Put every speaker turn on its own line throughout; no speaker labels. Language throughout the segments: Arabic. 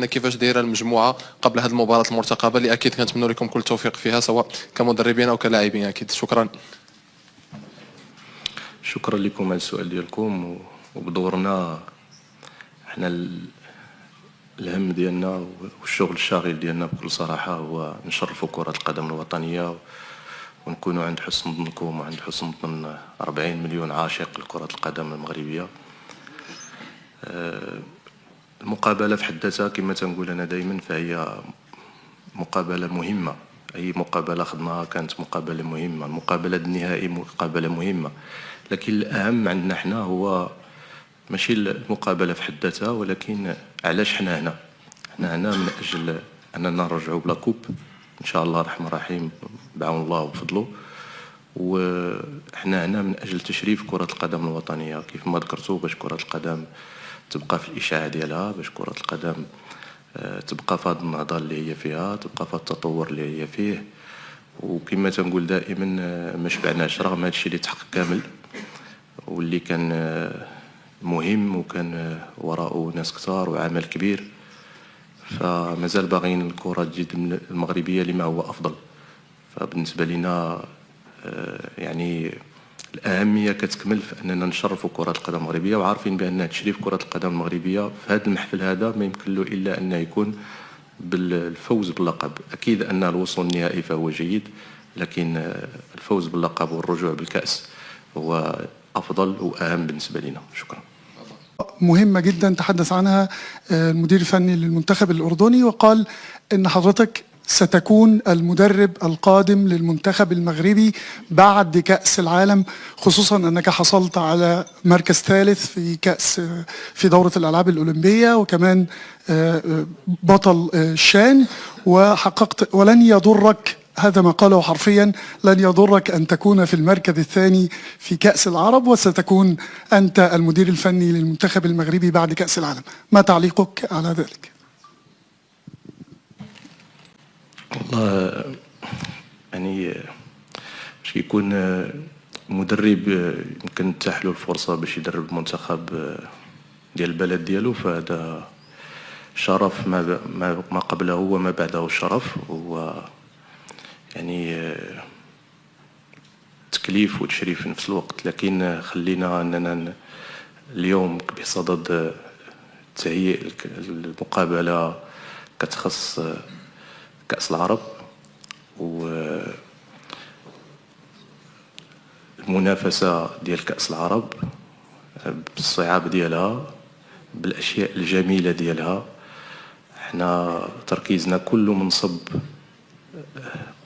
لنا كيفاش دايره المجموعه قبل هذه المباراه المرتقبه اللي اكيد كنتمنوا لكم كل التوفيق فيها سواء كمدربين او كلاعبين اكيد. شكرا.
شكرا لكم على السؤال ديالكم. وبدورنا حنا الهم ديالنا والشغل الشاغل ديالنا بكل صراحه هو نشرفوا كره القدم الوطنيه ونكونوا عند حسن ظنكم وعند حسن ظن 40 مليون عاشق لكره القدم المغربيه. المقابله في حد ذاتها كما تنقول انا دائما فهي مقابله مهمه. اي مقابله خدناها كانت مقابله مهمه. المقابله النهائي مقابله مهمه، لكن الاهم عندنا حنا هو ماشي المقابله في حد ذاتها، ولكن علاش حنا هنا. حنا هنا من اجل اننا نرجعوا بلا كوب ان شاء الله الرحمن الرحيم بعون الله وفضله. وحنا هنا من اجل تشريف كره القدم الوطنيه كيف ما ذكرتوا، باش كره القدم تبقى في الاشاعه ديالها، باش كره القدم تبقى في هذه النهضه اللي هي فيها، تبقى في التطور اللي هي فيه. وكما تنقول دائما ما شبعناش رغم هادشي اللي تحقق كامل واللي كان مهم وكان وراءه ناس كثار وعمل كبير، فمازال باغيين الكره تجي المغربيه لما هو افضل. فبالنسبه لنا يعني الأهمية كتكمل في أننا نشرفوا كرة القدم المغربية، وعارفين بأن تشريف كرة القدم المغربية في هذا المحفل هذا ما يمكن له إلا أنه يكون بالفوز باللقب. أكيد أن الوصول النهائي فهو جيد، لكن الفوز باللقب والرجوع بالكأس هو أفضل وأهم بالنسبة لنا. شكرا.
مهمة جدا تحدث عنها المدير الفني للمنتخب الأردني، وقال أن حضرتك ستكون المدرب القادم للمنتخب المغربي بعد كأس العالم، خصوصا أنك حصلت على مركز ثالث في دورة الألعاب الأولمبية، وكمان بطل الشان، وحققت ولن يضرك، هذا ما قاله حرفيا، لن يضرك أن تكون في المركز الثاني في كأس العرب، وستكون أنت المدير الفني للمنتخب المغربي بعد كأس العالم. ما تعليقك على ذلك؟
والله يعني باش يكون مدرب يمكن تتاح له الفرصة باش يدرب المنتخب ديال البلد ديالو، فهذا شرف ما قبله وما بعده شرف، هو يعني تكليف وتشريف في نفس الوقت. لكن خلينا اننا اليوم بصدد تهيئ المقابلة كتخص كأس العرب والمنافسة ديال كأس العرب بالصعاب ديالها بالأشياء الجميلة ديالها. احنا تركيزنا كله منصب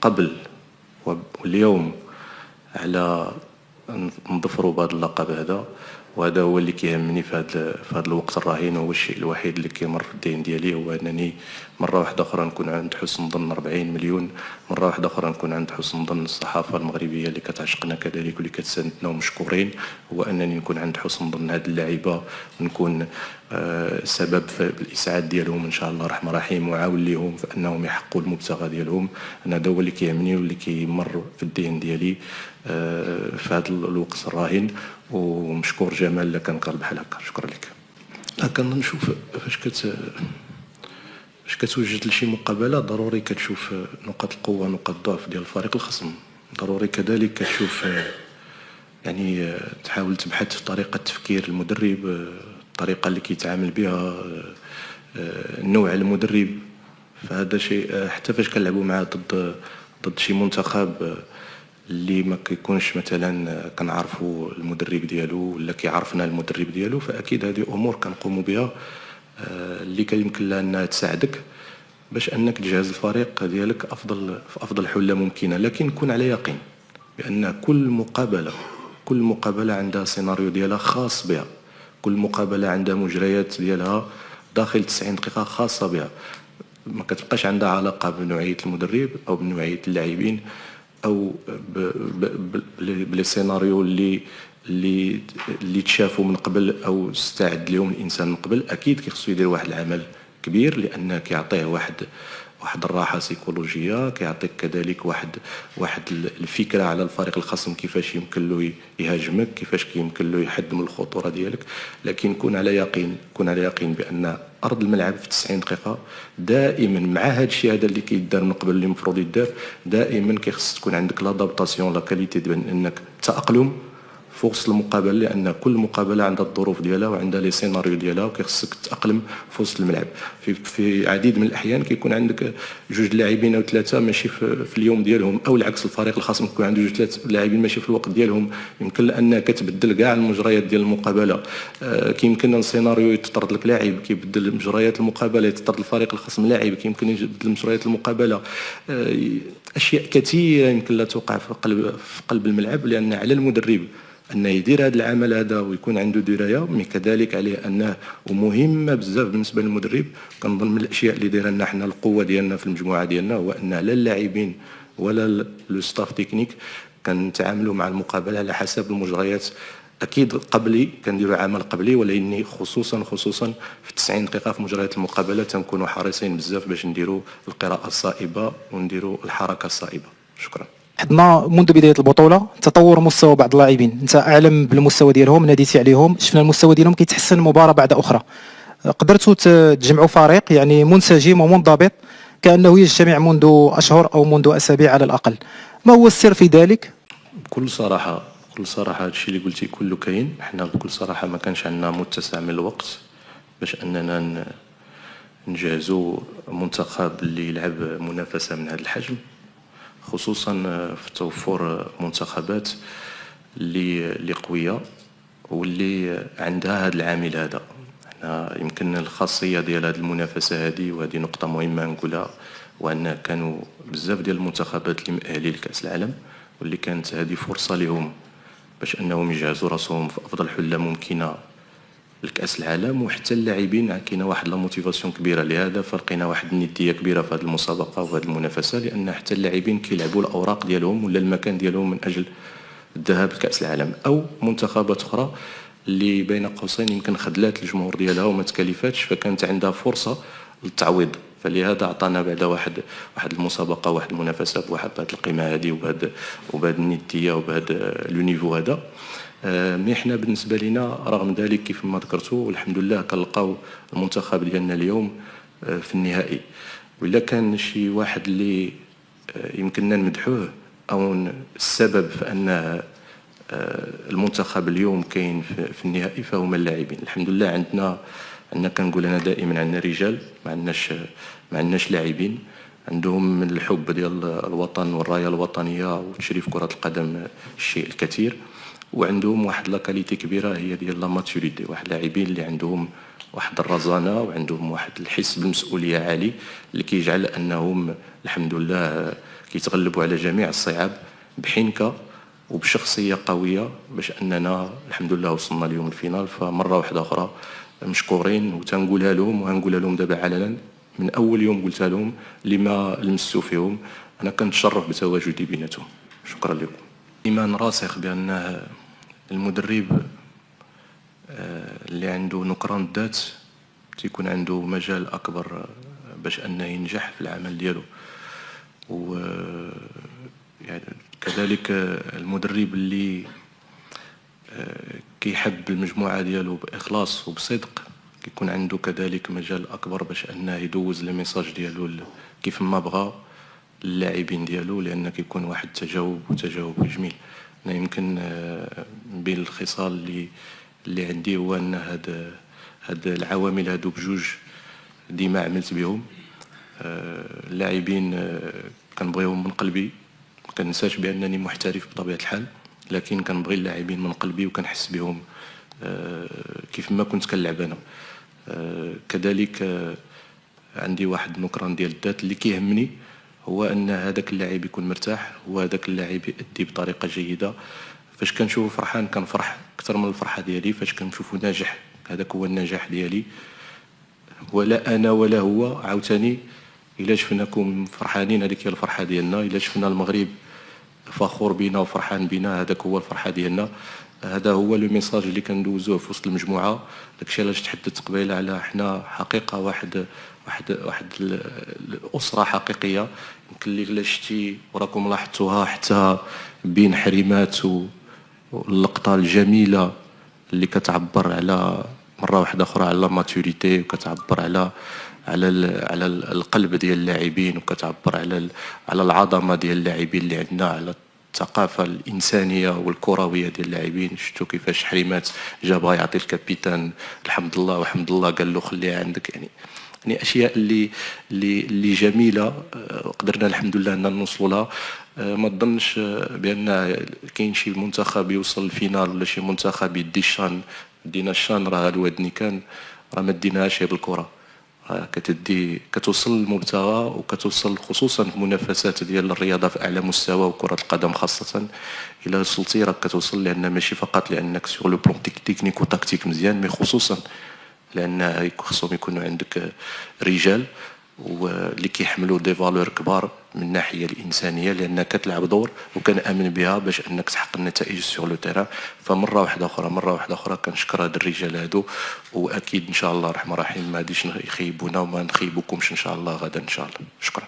قبل واليوم على نظفروا بهذا اللقب هذا، وهذا هو اللي كيهمني في هذا الوقت الرهين. هو الشيء الوحيد اللي كيمر في الذهن ديالي، هو انني مره واحده اخرى نكون عند حسن ظن 40 مليون، مره واحده اخرى نكون عند حسن ظن الصحافه المغربيه اللي كتعشقنا كذلك واللي كتساندنا ومشكورين، هو انني نكون عند حسن ظن هاد اللعيبه، ونكون سبب في الاسعاد ديالهم ان شاء الله الرحمن الرحيم، وعاون ليهم في انهم يحققوا المبتغى ديالهم. انا هذا هو اللي كيهمني واللي كيمر في الذهن ديالي في هذا الوقت الراهن. ومشكور جمال اللي كان قال بحال هكا. شكرا لك. كنشوف فاش كتوجد لشي مقابله ضروري كتشوف نقاط القوه نقاط الضعف ديال الفريق الخصم، ضروري كذلك كتشوف يعني تحاول تبحث في طريقه تفكير المدرب، الطريقه اللي كيتعامل بها، نوع المدرب. فهذا شيء حتى فاش كنلعبوا معاه ضد شي منتخب اللي ما كيكونش مثلا كنعرفوا المدرب ديالو ولا كيعرفنا المدرب ديالو، فاكيد هذه امور كنقوموا بها اللي كيمكن لها انها تساعدك باش انك تجهز الفريق ديالك في افضل حله ممكنه. لكن كن على يقين بان كل مقابله عندها سيناريو ديالها خاص بها، كل مقابله عندها مجريات ديالها داخل 90 دقيقه خاصه بها، ما كتبقاش عندها علاقه بنوعيه المدرب او بنوعيه اللاعبين او بلي سيناريو اللي تشافوا من قبل او استعد لهم الانسان من قبل. اكيد كيخصو يدير واحد العمل كبير، لأنه كيعطيه واحد الراحه سيكولوجيه، كيعطيك كذلك واحد الفكره على الفريق الخصم كيفاش يمكن له يهاجمك، كيفاش يمكن له يحد من الخطوره ديالك. لكن كون على يقين بان ارض الملعب في 90 دقيقه دائما مع هذا الشيء هذا اللي كيدار من قبل اللي المفروض يدار، دائما كيخص تكون عندك لادابتاسيون لا كاليتي ديال انك تاقلم في وسط المقابله، لان كل مقابله عندها الظروف ديالها وعندها لي سيناريو ديالها، وكيخصك تتاقلم في وسط الملعب. في عديد من الاحيان كيكون عندك جوج لاعبين او ثلاثه ماشي في اليوم ديالهم، او العكس الفريق الخصم يكون عنده جوج ثلاث لاعبين ماشي في الوقت ديالهم. يمكن انك كتبدل كاع المجريات ديال المقابله. كيمكن السيناريو يتطرد لك لاعب كيبدل مجريات المقابله، يتطرد الفريق الخصم لاعب كيمكن يبدل مجريات المقابله. اشياء كثيره يمكن لا توقع في قلب الملعب، لان على المدرب أنه يدير هذا العمل هذا ويكون عنده دراية، مي كذلك عليه أنه ومهمة بزاف بالنسبة للمدرب. كنظن من الأشياء اللي دايره لنا حنا القوة ديالنا في المجموعة ديالنا هو أن لا اللاعبين ولا لو ستاف تكنيك كنتعاملوا مع المقابلة على حسب المجريات. أكيد قبلي كنديروا عمل قبلي، ولكن خصوصا في 90 دقيقة في مجريات المقابلة تنكونوا حريصين بزاف باش نديروا القراءة الصائبة ونديروا الحركة الصائبة. شكرا.
حضنا منذ بداية البطولة تطور مستوى بعض اللاعبين، انت اعلم بالمستوى ديالهم، ناديتي عليهم، شفنا المستوى ديالهم كيتحسن مباراة بعد اخرى. قدرتوا تجمعوا فريق يعني منسجم ومنضبط كأنه يجتمع منذ اشهر او منذ اسابيع على الاقل. ما هو السر في ذلك؟
بكل صراحة هذا الشيء اللي قلتي كله كاين. حنا بكل صراحة ما كانش عندنا متسع من الوقت باش اننا نجهزوا منتخب اللي يلعب منافسة من هذا الحجم، خصوصا في توفر منتخبات اللي قويه واللي عندها هذا العامل هذا. احنا يمكن الخاصيه ديال هذه المنافسه هذه، وهذه نقطه مهمه نقولها، وان كانوا بزاف ديال المنتخبات اللي مؤهلين لكاس العالم، واللي كانت هذه فرصه لهم باش انهم يجهزوا راسهم في افضل حله ممكنه لكاس العالم. وحتى اللاعبين كاينه واحد لا موتيفاسيون كبيره لهذا، فلقينا واحد النديه كبيره في هذه المسابقه وفي هذه المنافسه، لان حتى اللاعبين كيلعبوا الاوراق ديالهم ولا المكان ديالهم من اجل الذهاب لكاس العالم. او منتخبات اخرى اللي بين قوسين يمكن خذلات الجمهور ديالها وما تكلفتش، فكانت عندها فرصه للتعويض. فلهذا عطانا بعد واحد المسابقه، واحد المنافسه بواحد القيمه هذه وبهذه النديه وبهذا لو نيفو هذا. مي حنا بالنسبه لنا رغم ذلك كيف ما ذكرتوا والحمد لله كنلقاو المنتخب ديالنا اليوم في النهائي. ولا كان شي واحد اللي يمكننا نمدحوه او السبب في ان المنتخب اليوم كاين في النهائي فهما اللاعبين. الحمد لله عندنا كنقول انا دائما عندنا رجال، ما عندناش لاعبين عندهم من الحب ديال الوطن والرايه الوطنيه وتشريف كره القدم الشيء الكثير، وعندهم واحد لا كاليتي كبيره هي ديال لا ماتوريتي، واحد لاعبين اللي عندهم واحد الرزانه وعندهم واحد الحس بالمسؤوليه عالي اللي كيجعل انهم الحمد لله كيتغلبوا على جميع الصعاب بحنكه وبشخصيه قويه باش اننا الحمد لله وصلنا اليوم الفينال. فمره واحده اخرى مشكورين، وتنقولها لهم وهنقولها لهم دابا علنا من اول يوم قلتها لهم اللي ما لمستوا فيهم، انا كنتشرف بتواجدي بيناتهم. شكرا لكم. ايمان راسخ بان المدرب اللي عنده نكران الذات تيكون عنده مجال اكبر باش انه ينجح في العمل ديالو. و يعني كذلك المدرب اللي كيحب المجموعه ديالو باخلاص وبصدق كيكون عنده كذلك مجال اكبر باش انه يدوز لي ميساج ديالو كيف ما بغى اللاعبين ديالو، لان كيكون واحد التجاوب جميل. انا يمكن بين الخصال اللي عندي هو ان هاد العوامل هادو بجوج ديما عملت بهم. اللاعبين كنبغيهم من قلبي، ما كننساش بانني محترف بطبيعه الحال، لكن كنبغي اللاعبين من قلبي وكنحس بهم كيف ما كنت كنلعب انا. كذلك عندي واحد النكران ديال الذات اللي كيهمني هو ان هذاك اللاعب يكون مرتاح وهذاك اللاعب يؤدي بطريقه جيده. فاش كنشوفو فرحان كنفرح اكثر من الفرحه ديالي، فاش كنشوفو ناجح هذاك هو النجاح ديالي. ولا انا ولا هو عاوتاني الا شفناكم فرحانين هذيك هي الفرحه ديالنا، الا شفنا المغرب فخور بينا وفرحان بينا هذاك هو الفرحه ديالنا. هذا هو لو ميساج اللي كندوزوه في وسط المجموعه. داكشي علاش تحدثت قبيله على حنا حقيقه واحد واحد الاسره حقيقيه. يمكن اللي الا شتي وراكم لاحظتوها حتى بين حريمات واللقطه الجميله اللي كتعبر على مره واحده اخرى على ماتوريتي، وكتعبر على القلب ديال اللاعبين، وكتعبر على العظمه ديال اللاعبين اللي عندنا، على الثقافه الانسانيه والكرويه ديال اللاعبين. شفتوا كيفاش حريمات جابها يعطي الكابيتان الحمد لله وحمد الله، قال له خليها عندك. يعني اشياء اللي جميله قدرنا الحمد لله ان نوصلوا لها. ما تظنش بان كاين شي منتخب يوصل الفينال ولا شي منتخب يدي الشان. دينا الشان راه الودني كان راه ما ديناهاش بالكره، كتوصل للمبتغى وكتوصل خصوصا في المنافسات ديال الرياضه في اعلى مستوى وكره القدم خاصه. الى وصلتي راك كتوصل، لان ماشي فقط لانك سيغ لو بلون تكنيك وتكتيك مزيان، مي خصوصا لان خصهم يكونوا عندك رجال واللي كيحملوا دي فالور كبار من الناحيه الانسانيه، لانك كتلعب دور وكنامن بها باش انك تحقق النتائج سور لو تيران. فمره واحده اخرى كنشكر هاد الرجال هادو، واكيد ان شاء الله الرحمن الرحيم ما غاديش يخيبونا وما نخيبوكمش ان شاء الله غدا ان شاء الله. شكرا.